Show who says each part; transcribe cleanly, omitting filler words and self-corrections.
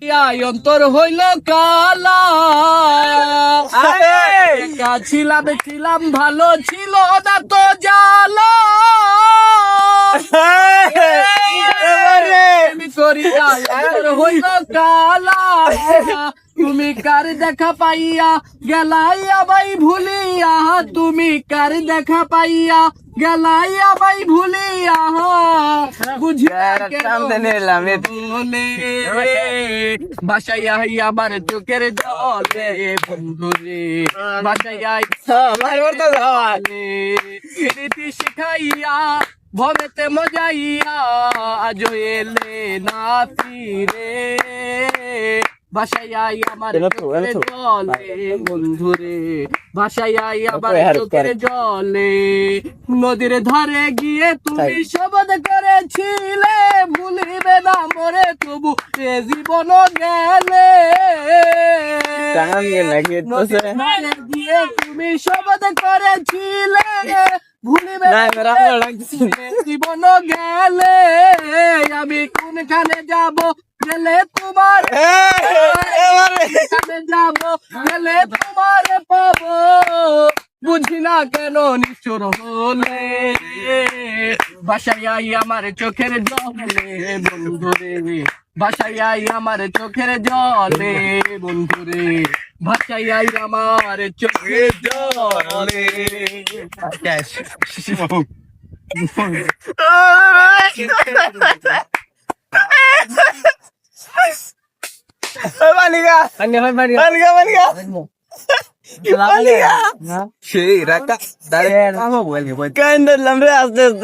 Speaker 1: অন্তর হইল কালা একা ছিলাম ভালো ছিল না তো জ্বালা করিয়া অন্তর হইল কালা তুমি কার দেখা পাইয়া গেলাইয়া ভাই ভুলিয়া তুমি কার দেখা পাইয়া গেলাইয়া ভাই ভুলিয়া বুঝিয়া বাসাইয়া আমার চোখের জলে বন্ধুরে বাসাইয়া রীতি শিখাইয়া ভবেতে মজাইয়া আজ এলে না ফিরে বাসাইয়াই আমার চোখের জলে বন্ধুরে বাসাইয়াই আমার চোখের জলে নদীর ধারে গিয়ে তুমি শপথ করেছিলে ভুলিবে না মরে তবু এ জীবন গেলে গিয়ে তুমি শপথ করেছিলে ভুলিবে জীবন গেলে আমি কোনখানে যাব গেলে তোমার যাবো গেলে তোমার পাবো বুঝি না কেন নিষ্ঠুর হলে বাসাইয়াই আমার চোখের জলে বন্ধুরে বাসাইয়াই আমার চোখের জলে বন্ধুরে ভাসাইয়াই আমার চোখের জলে
Speaker 2: সেই রাখা দাঁড়িয়ে আস্তে আস্তে